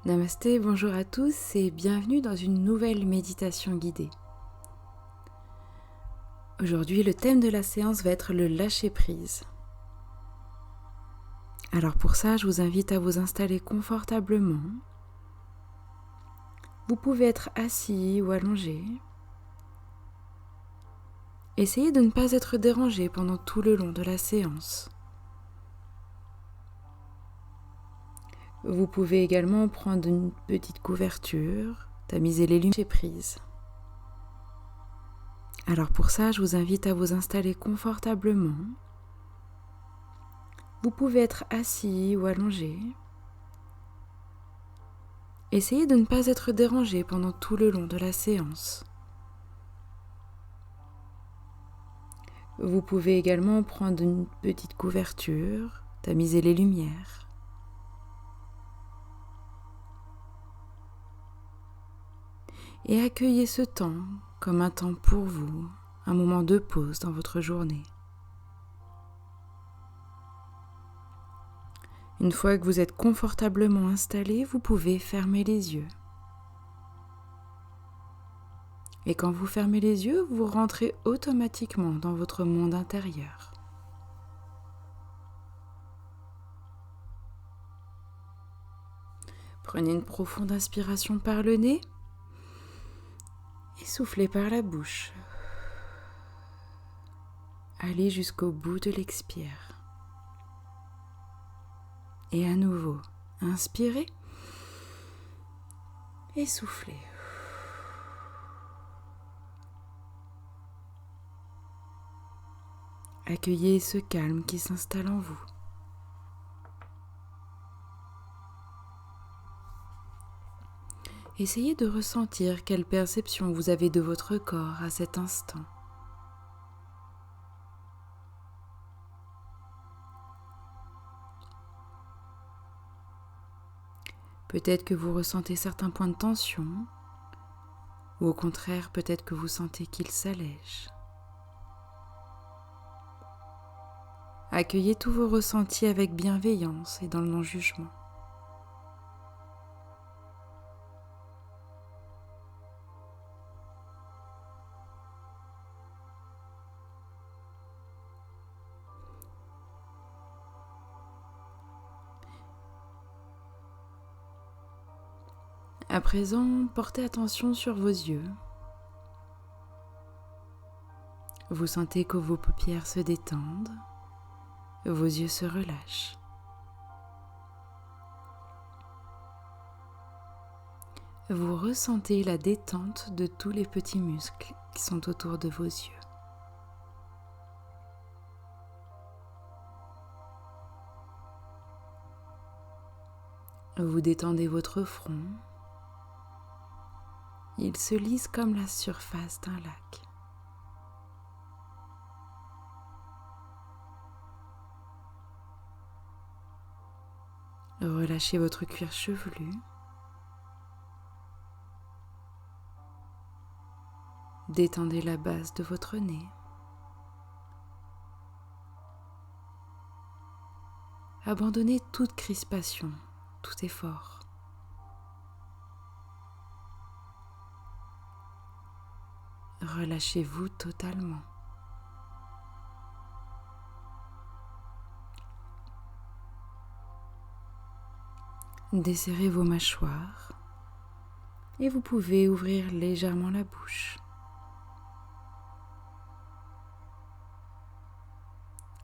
Namasté, bonjour à tous et bienvenue dans une nouvelle méditation guidée. Aujourd'hui, le thème de la séance va être le lâcher-prise. Alors pour ça, je vous invite à vous installer confortablement. Vous pouvez être assis ou allongé. Essayez de ne pas être dérangé pendant tout le long de la séance. Vous pouvez également prendre une petite couverture, tamiser les lumières lâcher-prise. Alors pour ça, je vous invite à vous installer confortablement. Vous pouvez être assis ou allongé. Essayez de ne pas être dérangé pendant tout le long de la séance. Vous pouvez également prendre une petite couverture, tamiser les lumières. Et accueillez ce temps comme un temps pour vous, un moment de pause dans votre journée. Une fois que vous êtes confortablement installé, vous pouvez fermer les yeux. Et quand vous fermez les yeux, vous rentrez automatiquement dans votre monde intérieur. Prenez une profonde inspiration par le nez et soufflez par la bouche. Allez jusqu'au bout de l'expire. Et à nouveau, inspirez et soufflez. Accueillez ce calme qui s'installe en vous. Essayez de ressentir quelle perception vous avez de votre corps à cet instant. Peut-être que vous ressentez certains points de tension, ou au contraire, peut-être que vous sentez qu'ils s'allègent. Accueillez tous vos ressentis avec bienveillance et dans le non-jugement. À présent, portez attention sur vos yeux. Vous sentez que vos paupières se détendent, vos yeux se relâchent. Vous ressentez la détente de tous les petits muscles qui sont autour de vos yeux. Vous détendez votre front. Il se lisse comme la surface d'un lac. Relâchez votre cuir chevelu. Détendez la base de votre nez. Abandonnez toute crispation, tout effort. Relâchez-vous totalement. Desserrez vos mâchoires et vous pouvez ouvrir légèrement la bouche.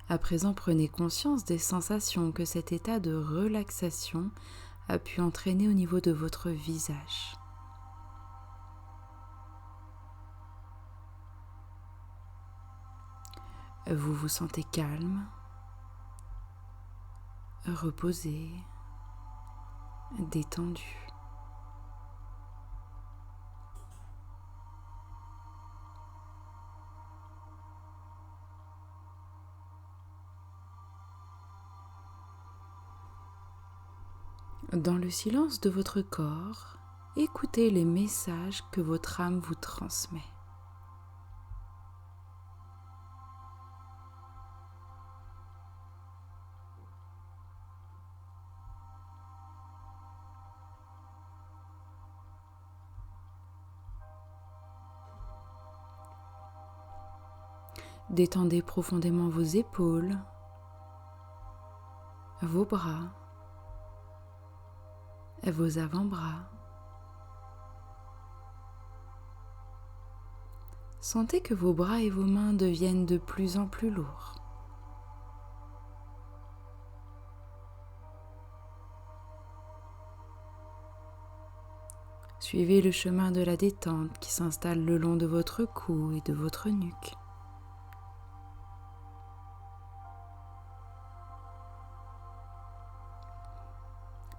À présent, prenez conscience des sensations que cet état de relaxation a pu entraîner au niveau de votre visage. Vous vous sentez calme, reposé, détendu. Dans le silence de votre corps, écoutez les messages que votre âme vous transmet. Détendez profondément vos épaules, vos bras, vos avant-bras. Sentez que vos bras et vos mains deviennent de plus en plus lourds. Suivez le chemin de la détente qui s'installe le long de votre cou et de votre nuque.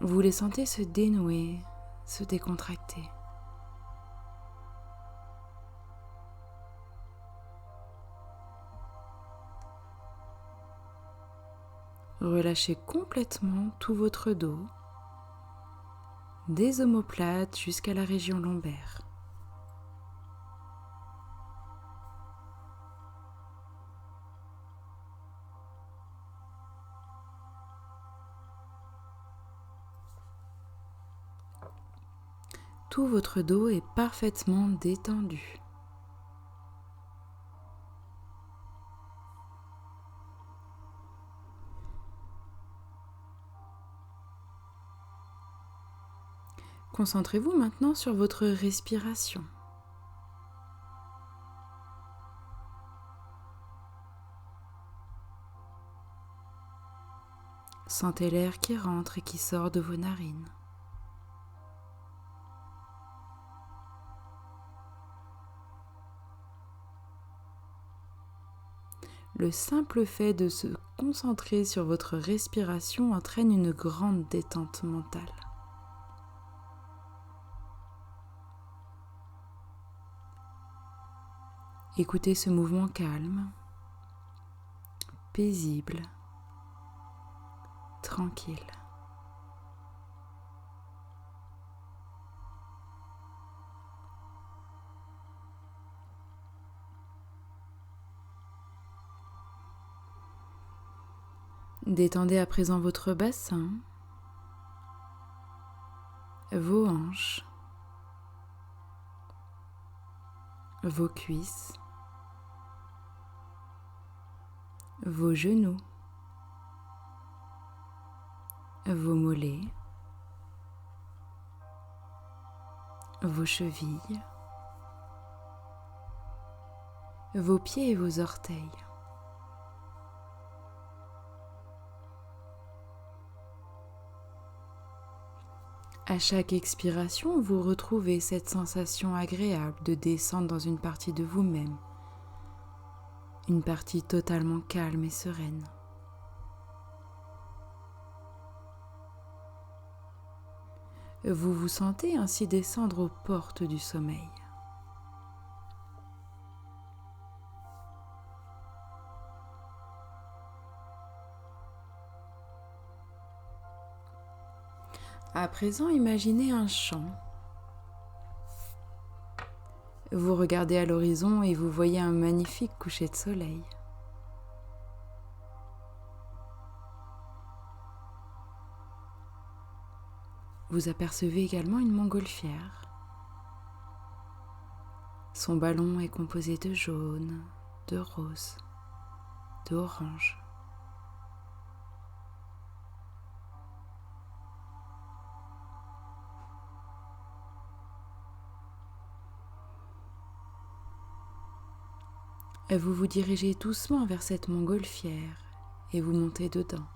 Vous les sentez se dénouer, se décontracter. Relâchez complètement tout votre dos, des omoplates jusqu'à la région lombaire. Tout votre dos est parfaitement détendu. Concentrez-vous maintenant sur votre respiration. Sentez l'air qui rentre et qui sort de vos narines. Le simple fait de se concentrer sur votre respiration entraîne une grande détente mentale. Écoutez ce mouvement calme, paisible, tranquille. Détendez à présent votre bassin, vos hanches, vos cuisses, vos genoux, vos mollets, vos chevilles, vos pieds et vos orteils. À chaque expiration, vous retrouvez cette sensation agréable de descendre dans une partie de vous-même, une partie totalement calme et sereine. Vous vous sentez ainsi descendre aux portes du sommeil. À présent, imaginez un champ. Vous regardez à l'horizon et vous voyez un magnifique coucher de soleil. Vous apercevez également une montgolfière. Son ballon est composé de jaune, de rose, d'orange. Vous vous dirigez doucement vers cette montgolfière et vous montez dedans.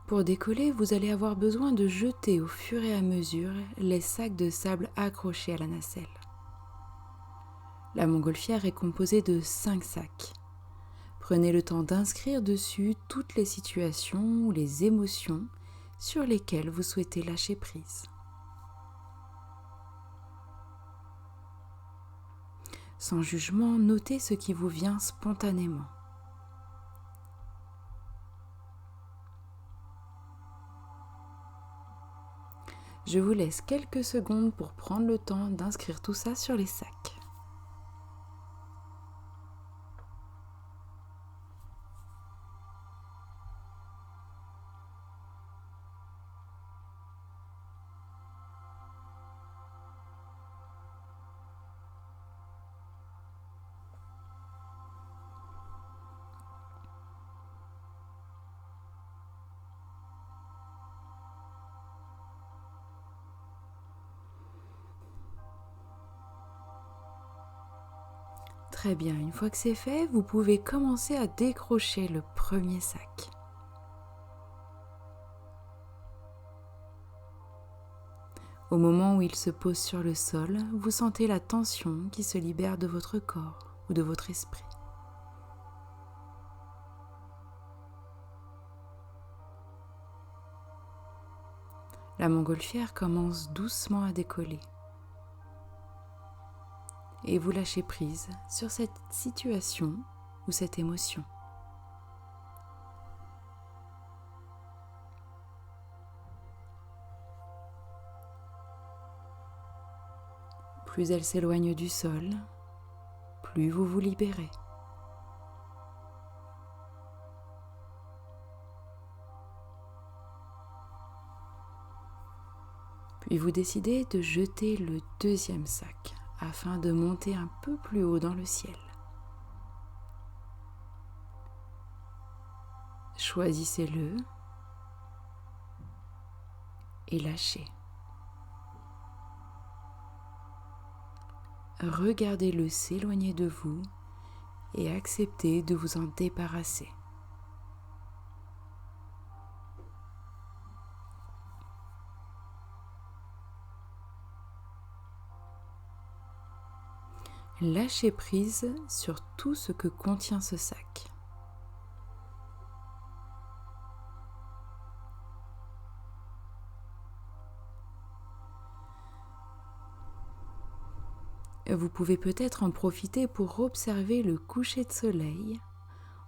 Pour décoller, vous allez avoir besoin de jeter au fur et à mesure les sacs de sable accrochés à la nacelle. La montgolfière est composée de 5 sacs. Prenez le temps d'inscrire dessus toutes les situations ou les émotions sur lesquelles vous souhaitez lâcher prise. Sans jugement, notez ce qui vous vient spontanément. Je vous laisse quelques secondes pour prendre le temps d'inscrire tout ça sur les sacs. Très bien, une fois que c'est fait, vous pouvez commencer à décrocher le premier sac. Au moment où il se pose sur le sol, vous sentez la tension qui se libère de votre corps ou de votre esprit. La montgolfière commence doucement à décoller et vous lâchez prise sur cette situation ou cette émotion. Plus elle s'éloigne du sol, plus vous vous libérez. Puis vous décidez de jeter le deuxième sac afin de monter un peu plus haut dans le ciel. Choisissez-le et lâchez. Regardez-le s'éloigner de vous et acceptez de vous en débarrasser. Lâchez prise sur tout ce que contient ce sac. Vous pouvez peut-être en profiter pour observer le coucher de soleil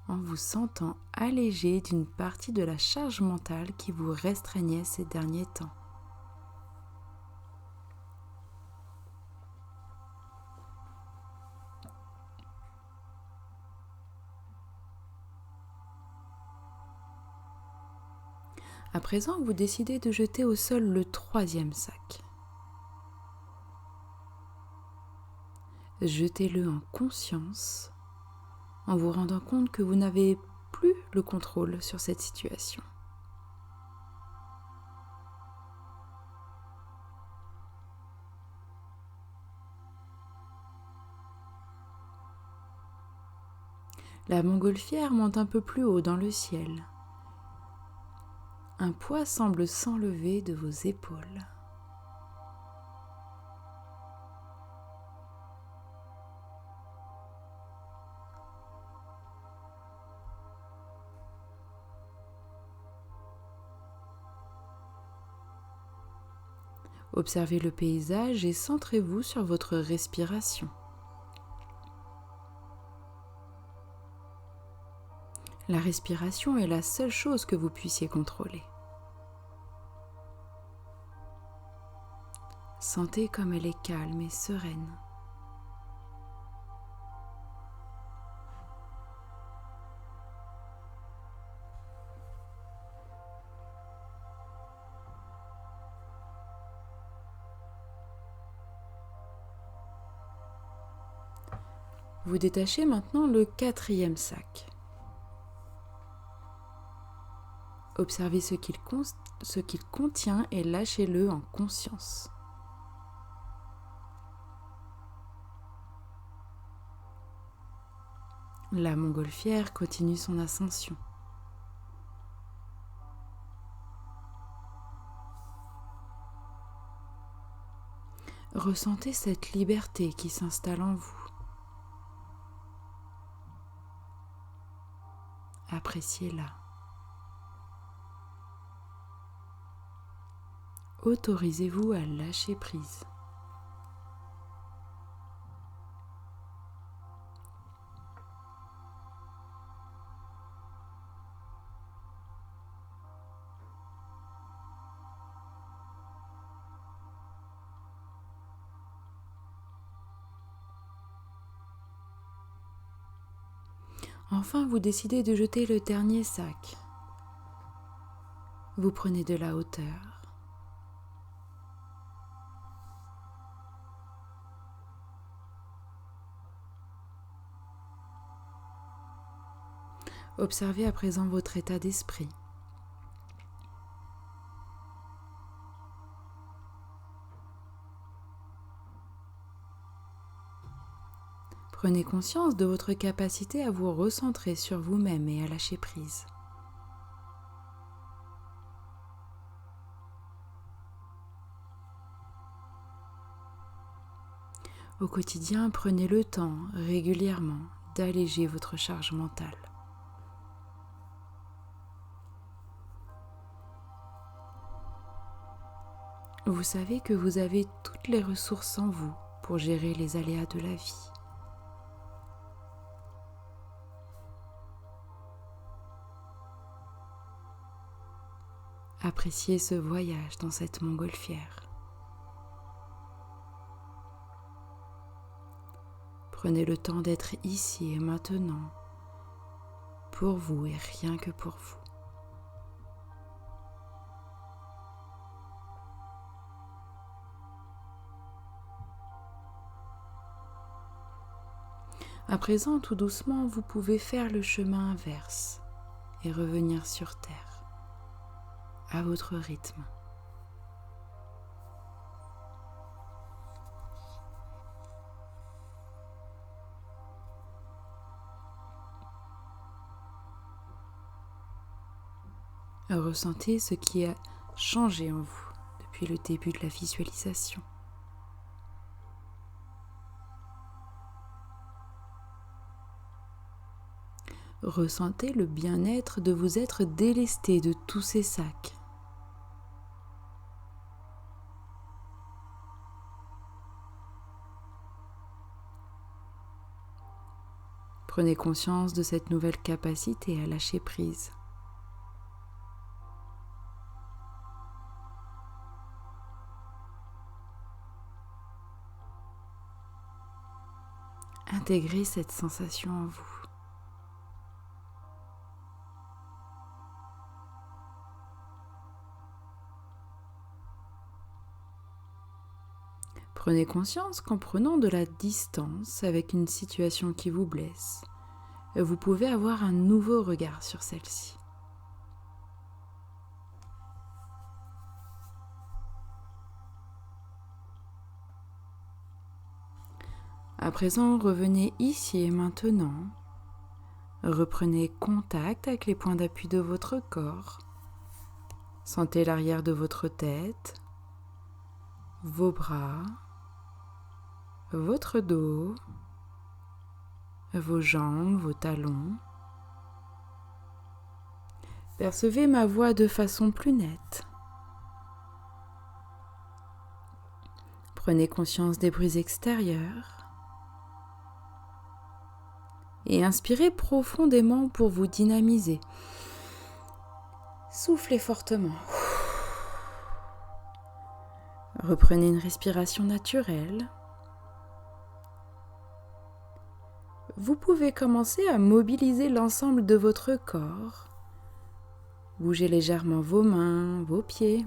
en vous sentant allégé d'une partie de la charge mentale qui vous restreignait ces derniers temps. À présent, vous décidez de jeter au sol le troisième sac. Jetez-le en conscience en vous rendant compte que vous n'avez plus le contrôle sur cette situation. La montgolfière monte un peu plus haut dans le ciel. Un poids semble s'enlever de vos épaules. Observez le paysage et centrez-vous sur votre respiration. La respiration est la seule chose que vous puissiez contrôler. Sentez comme elle est calme et sereine. Vous détachez maintenant le quatrième sac. Observez ce qu'il contient et lâchez-le en conscience. La montgolfière continue son ascension. Ressentez cette liberté qui s'installe en vous. Appréciez-la. Autorisez-vous à lâcher prise. Enfin, vous décidez de jeter le dernier sac. Vous prenez de la hauteur. Observez à présent votre état d'esprit. Prenez conscience de votre capacité à vous recentrer sur vous-même et à lâcher prise. Au quotidien, prenez le temps régulièrement d'alléger votre charge mentale. Vous savez que vous avez toutes les ressources en vous pour gérer les aléas de la vie. Appréciez ce voyage dans cette montgolfière. Prenez le temps d'être ici et maintenant, pour vous et rien que pour vous. À présent, tout doucement, vous pouvez faire le chemin inverse et revenir sur Terre, à votre rythme. Ressentez ce qui a changé en vous depuis le début de la visualisation. Ressentez le bien-être de vous être délesté de tous ces sacs. Prenez conscience de cette nouvelle capacité à lâcher prise. Intégrez cette sensation en vous. Prenez conscience qu'en prenant de la distance avec une situation qui vous blesse, vous pouvez avoir un nouveau regard sur celle-ci. À présent, revenez ici et maintenant. Reprenez contact avec les points d'appui de votre corps. Sentez l'arrière de votre tête, vos bras, votre dos, vos jambes, vos talons. Percevez ma voix de façon plus nette. Prenez conscience des bruits extérieurs. Et inspirez profondément pour vous dynamiser. Soufflez fortement. Reprenez une respiration naturelle. Vous pouvez commencer à mobiliser l'ensemble de votre corps. Bougez légèrement vos mains, vos pieds.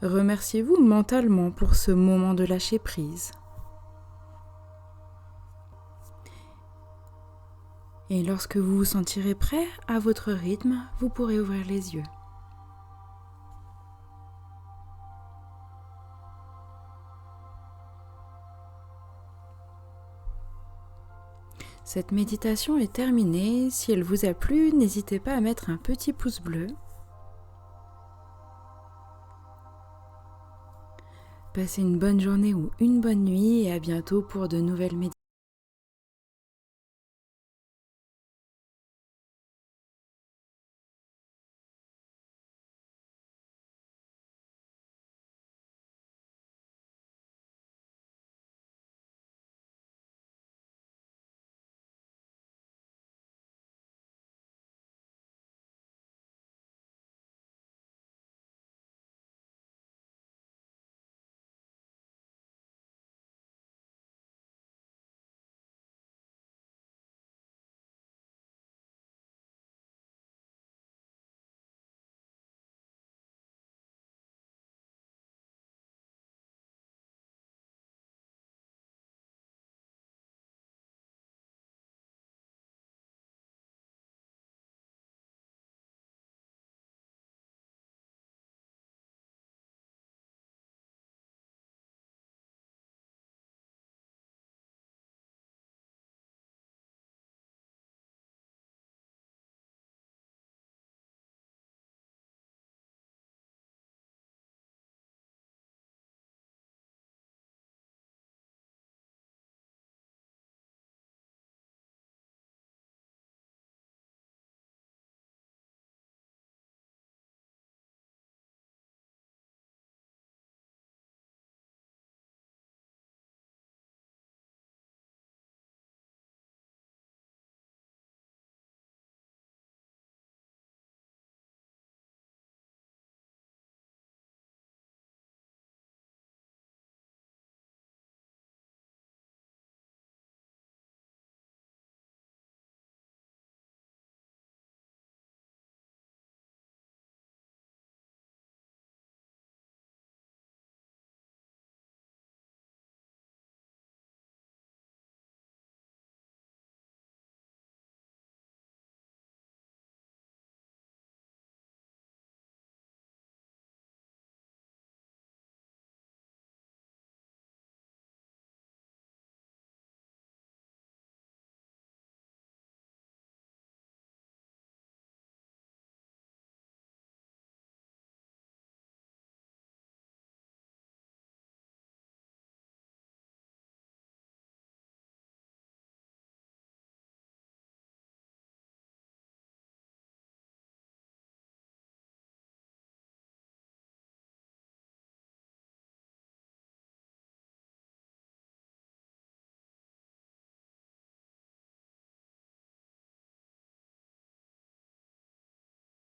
Remerciez-vous mentalement pour ce moment de lâcher prise. Et lorsque vous vous sentirez prêt, à votre rythme, vous pourrez ouvrir les yeux. Cette méditation est terminée. Si elle vous a plu, n'hésitez pas à mettre un petit pouce bleu. Passez une bonne journée ou une bonne nuit et à bientôt pour de nouvelles méditations.